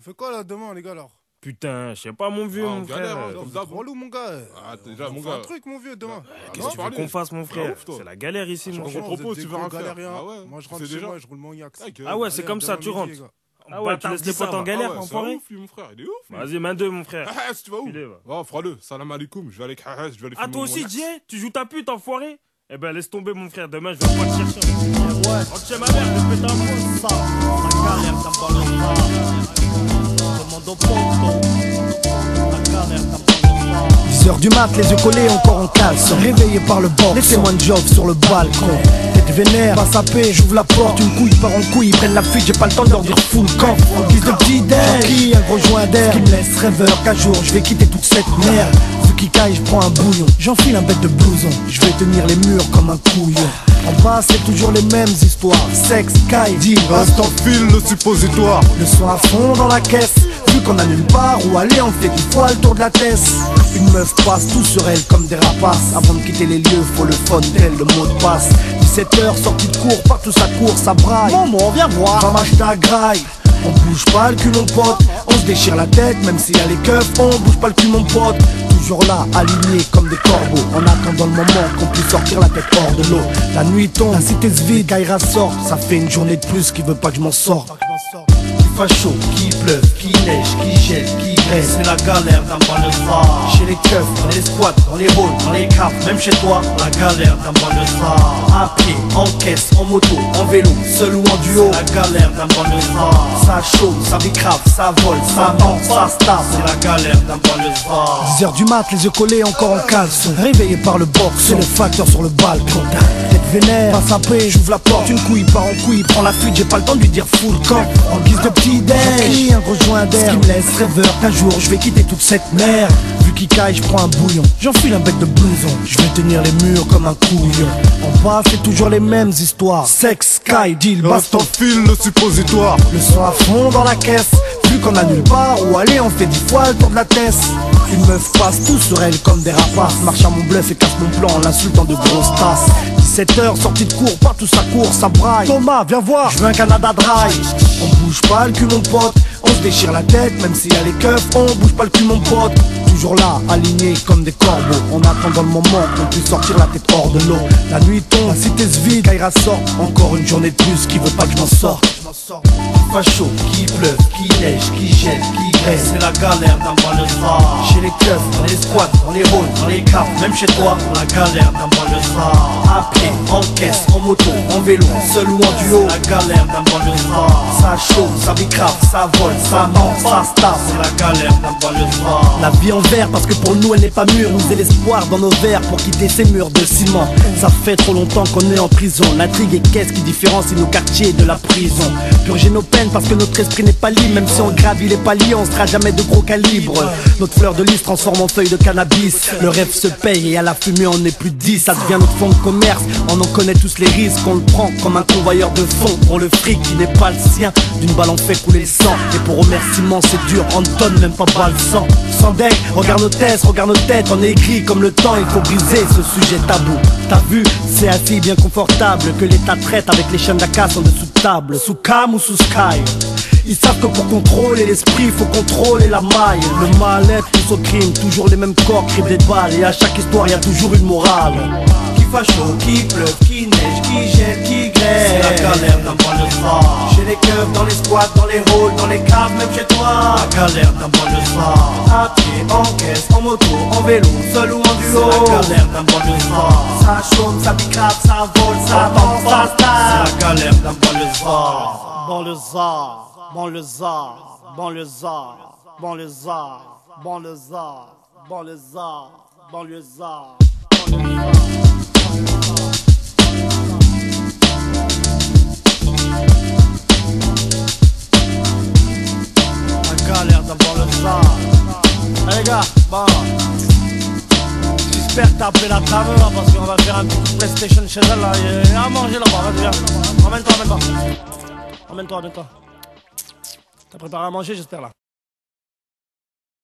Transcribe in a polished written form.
fait quoi là demain, les gars, alors? Putain, je sais pas, mon vieux, mon frère. Comme d'hab, relou, mon gars. Ah, déjà, mon On fait gars. un truc, mon vieux, demain. Qu'est-ce que tu veux qu'on fasse, mon frère? C'est la galère ici, mon Je frère. te propose, tu verras faire. Ah ouais, moi je rentre chez moi, je roule mon yax. Ah ouais, c'est comme ça, tu rentres. Ah ouais, tu laisses les potes en galère, enfoiré. C'est ouf, mon frère, il est ouf. Vas-y, main 2, mon frère. Ah, tu vas où? Oh, fera-le. Salam alaikum. Je vais aller avec je vais aller Ah, toi aussi, Dieu? tu joues ta pute, enfoiré? Eh ben, laisse tomber, mon frère. Demain, je vais pas te chercher. Ouais, rentre chez ma mère, je vais péter un mot. Ça, la galère, ça me parle de ça. Demande au ponto. La galère, ça me parle de ça. 10h du mat, les yeux collés, encore en caleçon. Réveillé par le bord, les témoins de job sur le balcon. Tête vénère, pas sapé, j'ouvre la porte, une couille part en couille, ils prennent la fuite, j'ai pas le temps de leur dire full camp. En guise de petit déj, un gros joint d'air qui me laisse rêveur qu'un jour je vais quitter toute cette merde. Vu qu'il caille, je prends un bouillon, j'enfile un bête de blouson, je vais tenir les murs comme un couillon. En bas c'est toujours les mêmes histoires, sexe, caille, deal, reste en fil le suppositoire. le son à fond dans la caisse. Vu qu'on a nulle part où aller, on fait 10 fois le tour de la tête. Une meuf passe tout sur elle comme des rapaces. Avant de quitter les lieux, faut le phone tel le mot de passe. 17h, sortie de cours, partout ça court, ça braille. Maman, viens voir, va m'acheter à graille. On bouge pas le cul mon pote, on se déchire la tête, même s'il y a les keufs, on bouge pas le cul mon pote. Toujours là, alignés comme des corbeaux, en attendant le moment qu'on puisse sortir la tête hors de l'eau. La nuit tombe, la cité se vide, Kaira sort, ça fait une journée de plus qui veut pas que je m'en sorte. Il fait chaud, qui pleuve, qui neige, qui gèle, qui graisse, c'est la galère d'un bas le phare. Chez les keufs, dans les squats, dans les halls, dans les caves, même chez toi, la galère d'un bas le phare. À pied, en caisse, en moto, en vélo, seul ou en duo, la galère d'un bas le phare. Ça chaume, ça bicrave, ça vole, ça ment, ça se tape, c'est la galère d'un bas le phare. 10h du mat, les yeux collés, encore en caleçon. Réveillé par le box, c'est le facteur sur le balcon. Tête vénère, pas sapé, j'ouvre la porte, une couille part en couille, prend la fuite, j'ai pas le temps de lui dire full camp. En guise de petit déj, un gros joint d'air qui me laisse rêveur qu'un jour je vais quitter toute cette merde. Vu qu'il caille, je prends un bouillon, j'enfile un bec de blouson, je vais tenir les murs comme un couillon. En bas c'est toujours les mêmes histoires, sexe, sky, deal, Reste en baston. fil le suppositoire. Le son à fond dans la caisse, vu qu'on a nulle part où aller, on fait 10 fois le tour de la tête. Une meuf passe tout sur elle comme des rapaces, marche à mon bluff et casse mon plan en l'insultant de grosses tasses. 17h, sortie de cours, partout ça court, ça braille. Thomas, viens voir, je veux un Canada Dry. On bouge pas le cul mon pote, on se déchire la tête, même s'il y a les keufs, on bouge pas le cul mon pote. Toujours là, alignés comme des corbeaux, en attendant le moment qu'on puisse sortir la tête hors de l'eau. La nuit tombe, la cité se vide, Kaira sort, encore une journée de plus qui veut pas que je m'en sorte. Il fait chaud, qui pleuve, qui neige, qui gèle, qui graisse, c'est la galère d'un bas le phare. Chez les keufs, dans les squats, dans les halls, dans les caves, même chez toi, la galère d'un bas le phare. À pied, en caisse, en moto, en vélo, seul ou en duo, la galère d'un bas le phare. Ça chaud, ça bicrave, ça vole, ça ment, ça se tape, c'est la galère d'un bas le phare. La vie en vert parce que pour nous elle n'est pas mûre, nous et l'espoir dans nos verres pour quitter ces murs de ciment. Ça fait trop longtemps qu'on est en prison, l'intrigue est qu'est-ce qui différencie nos quartiers de la prison. Purger nos peines parce que notre esprit n'est pas libre, même si on gravit les paliers on sera jamais de gros calibre. Notre fleur de lys transforme en feuille de cannabis, le rêve se paye et à la fumée on n'est plus 10. Ça devient notre fond de commerce, on en connaît tous les risques, on le prend comme un convoyeur de fond pour le fric qui n'est pas le sien. D'une balle on fait couler le sang et pour remerciement c'est dur, on donne même pas balle sang. Sans deck, regarde nos têtes, on est gris comme le temps, il faut briser ce sujet tabou. T'as vu, c'est assis bien confortable que l'État traite avec les chaînes d'Acasse en dessous de table, sous cam ou sous sky. Ils savent que pour contrôler l'esprit, faut contrôler la maille. Le mal-être pousse au crime, toujours les mêmes corps crient des balles. Et à chaque histoire, y a toujours une morale. Qui fait chaud, qui pleuve, qui neige, qui gèle, qui graisse, c'est la galère d'un bas le phare. Chez les keufs, dans les squats, dans les halls, dans les caves, même chez toi, la galère d'un bas le phare. À pied, en caisse, en moto, en vélo, seul ou en duo, c'est la galère d'un bas le phare. Ça chaume, ça bicrave, ça vole, ça danse, ça se tape, c'est la galère d'un bas le phare. Bon le zar, bon le zar, bon le zar, bon le zar, bon le zar, bon le zar, bon le zar, bon le zar. La galère d'abord le zar. Hey les gars, bon. J'espère que t'as appelé la table là parce qu'on va faire un petit coup de PlayStation chez elle là. Il y a à manger là-bas, vas-y viens. Ramène-toi. Ramène-toi. T'as préparé à manger j'espère là.